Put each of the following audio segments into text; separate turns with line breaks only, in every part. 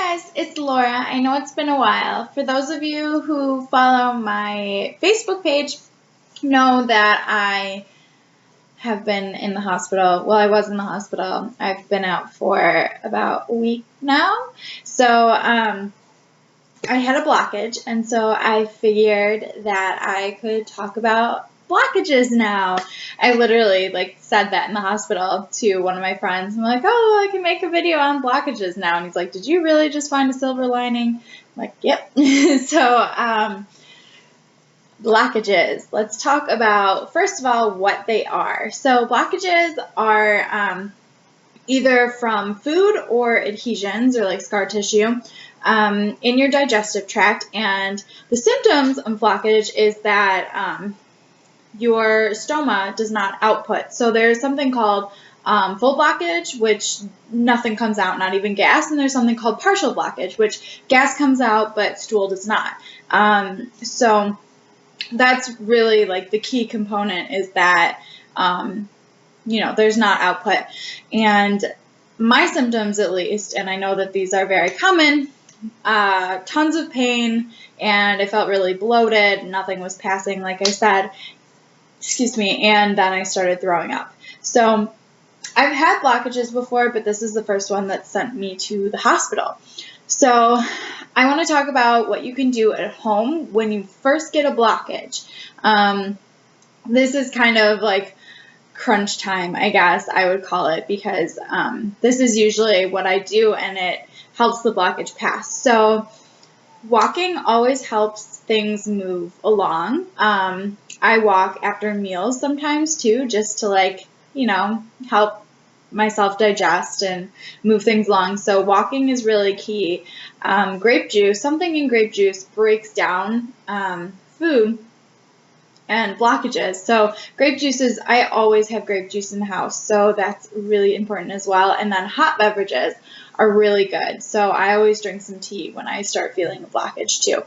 guys, it's Laura. I know it's been a while. For those of you who follow my Facebook page, know that I have been in the hospital. Well, I was in the hospital. I've been out for about a week now. So I had a blockage, and so I figured that I could talk about blockages now. I literally said that in the hospital to one of my friends. I'm like, oh, I can make a video on blockages now. And he's like, did you really just find a silver lining? I'm like, yep. So blockages. Let's talk about, first of all, what they are. So blockages are either from food or adhesions or like scar tissue in your digestive tract. And the symptoms of blockage is that your stoma does not output. So there's something called full blockage, which nothing comes out, not even gas. And there's something called partial blockage, which gas comes out, but stool does not. So that's really the key component is that, there's not output. And my symptoms, at least, and I know that these are very common, tons of pain, and I felt really bloated. Nothing was passing, like I said. And then I started throwing up. So I've had blockages before, but this is the first one that sent me to the hospital. So I want to talk about what you can do at home when you first get a blockage. This is kind of like crunch time, I guess I would call it, because this is usually what I do, and it helps the blockage pass. So walking always helps things move along. I walk after meals sometimes too, just to help myself digest and move things along. So walking is really key. Grape juice, something in grape juice breaks down food and blockages. So grape juices, I always have grape juice in the house, so that's really important as well. And then hot beverages are really good. So I always drink some tea when I start feeling a blockage too.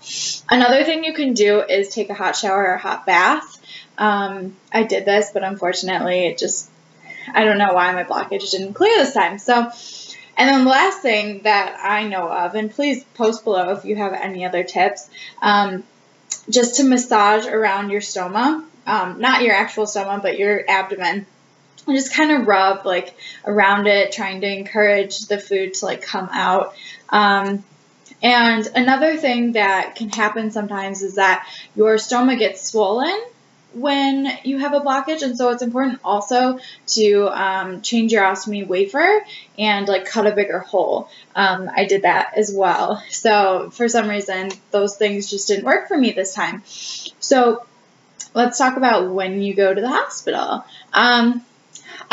Another thing you can do is take a hot shower or a hot bath. I did this, but unfortunately I don't know why my blockage didn't clear this time. So, and then the last thing that I know of, and please post below if you have any other tips, just to massage around your stoma, not your actual stoma, but your abdomen. And just kind of rub around it, trying to encourage the food to come out. And another thing that can happen sometimes is that your stoma gets swollen when you have a blockage, and so it's important also to change your ostomy wafer and cut a bigger hole. I did that as well. So for some reason, those things just didn't work for me this time. So let's talk about when you go to the hospital.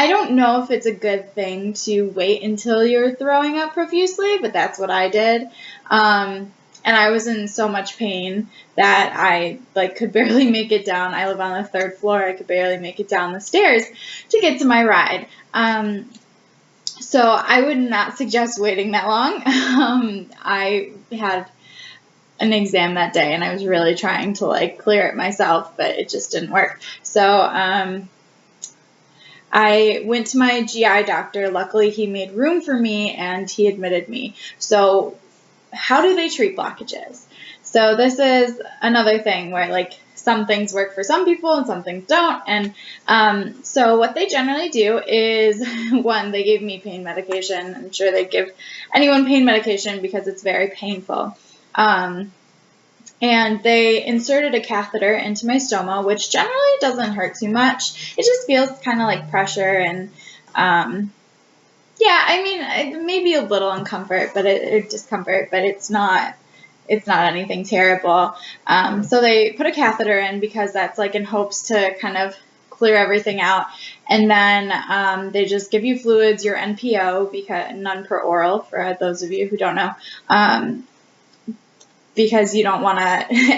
I don't know if it's a good thing to wait until you're throwing up profusely, but that's what I did. And I was in so much pain that I could barely make it down. I live on the 3rd floor. I could barely make it down the stairs to get to my ride. So I would not suggest waiting that long. I had an exam that day, and I was really trying to clear it myself, but it just didn't work. So I went to my GI doctor. Luckily, he made room for me, and he admitted me. So how do they treat blockages? So this is another thing where some things work for some people and some things don't. And so what they generally do is, one, they gave me pain medication. I'm sure they give anyone pain medication because it's very painful. And they inserted a catheter into my stoma, which generally doesn't hurt too much. It just feels kind of like pressure, and maybe a little discomfort, but it's not anything terrible. So they put a catheter in because that's in hopes to kind of clear everything out. And then they just give you fluids, your NPO, because none per oral, for those of you who don't know, because you don't want to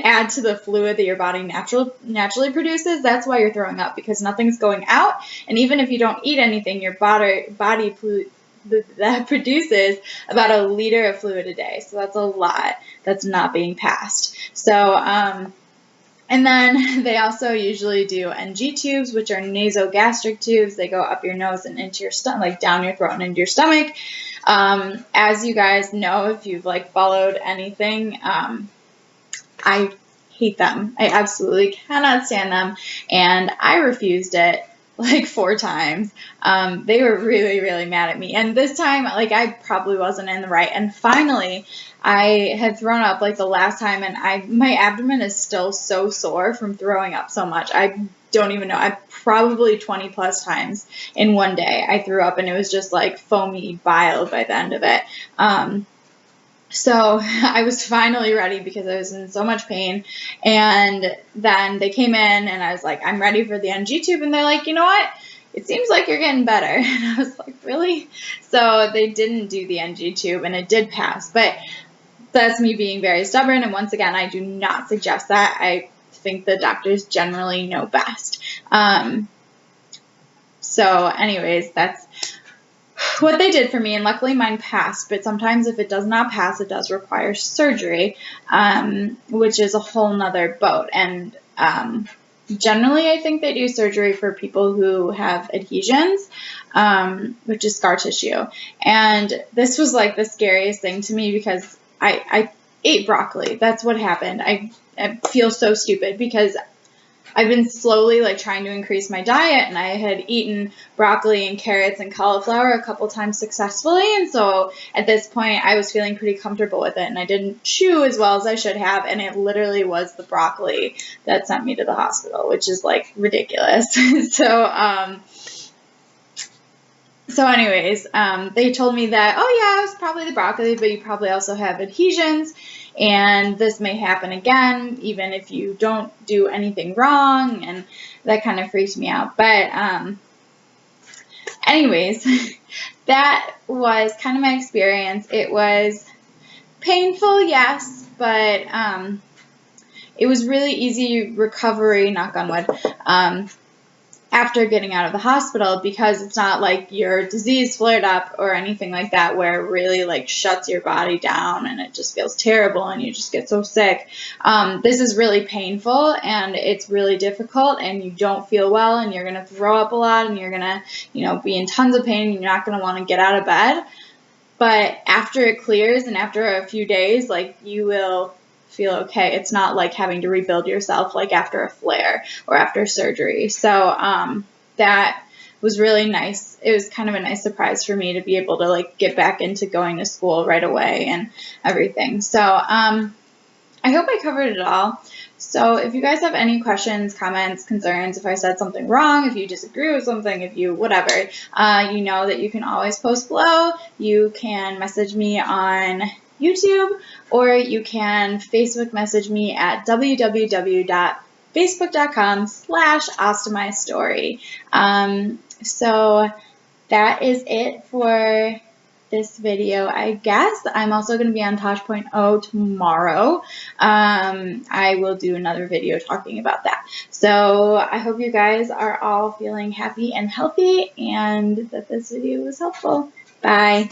add to the fluid that your body naturally produces. That's why you're throwing up, because nothing's going out. And even if you don't eat anything, your body that produces about 1 liter of fluid a day. So that's a lot that's not being passed. So, and then they also usually do NG tubes, which are nasogastric tubes. They go up your nose and into your stomach, down your throat and into your stomach. As you guys know, if you've like followed anything, I hate them. I absolutely cannot stand them, and I refused it like 4 times. They were really, really mad at me, and this time, like, I probably wasn't in the right. And finally, I had thrown up like the last time, and my abdomen is still so sore from throwing up so much. I don't even know. I probably 20 plus times in one day I threw up, and it was just like foamy bile by the end of it. So I was finally ready because I was in so much pain. And then they came in and I was like, I'm ready for the NG tube. And they're like, you know what? It seems like you're getting better. And I was like, really? So they didn't do the NG tube and it did pass. But that's me being very stubborn. And once again, I do not suggest that. I think the doctors generally know best. So anyways, that's what they did for me, and luckily mine passed, but sometimes if it does not pass, it does require surgery, which is a whole nother boat. And generally, I think they do surgery for people who have adhesions, which is scar tissue. And this was like the scariest thing to me because I ate broccoli. That's what happened. I feel so stupid because I've been slowly like trying to increase my diet, and I had eaten broccoli and carrots and cauliflower a couple times successfully. And so at this point I was feeling pretty comfortable with it, and I didn't chew as well as I should have. And it literally was the broccoli that sent me to the hospital, which is like ridiculous. So anyways, they told me that, oh yeah, it was probably the broccoli, but you probably also have adhesions, and this may happen again, even if you don't do anything wrong, and that kind of freaked me out. But anyways, that was kind of my experience. It was painful, yes, but it was really easy recovery, knock on wood, after getting out of the hospital, because it's not like your disease flared up or anything like that where it really like shuts your body down and it just feels terrible and you just get so sick. This is really painful and it's really difficult, and you don't feel well, and you're going to throw up a lot, and you're going to, be in tons of pain, and you're not going to want to get out of bed. But after it clears and after a few days, like, you will feel okay. It's not like having to rebuild yourself like after a flare or after surgery. So that was really nice. It was kind of a nice surprise for me to be able to like get back into going to school right away and everything. So I hope I covered it all. So if you guys have any questions, comments, concerns, if I said something wrong, if you disagree with something, if you whatever, you know that you can always post below. You can message me on YouTube, or you can Facebook message me at www.facebook.com/ostomystory. So that is it for this video, I guess. I'm also going to be on Tosh.0 tomorrow. I will do another video talking about that. So I hope you guys are all feeling happy and healthy, and that this video was helpful. Bye.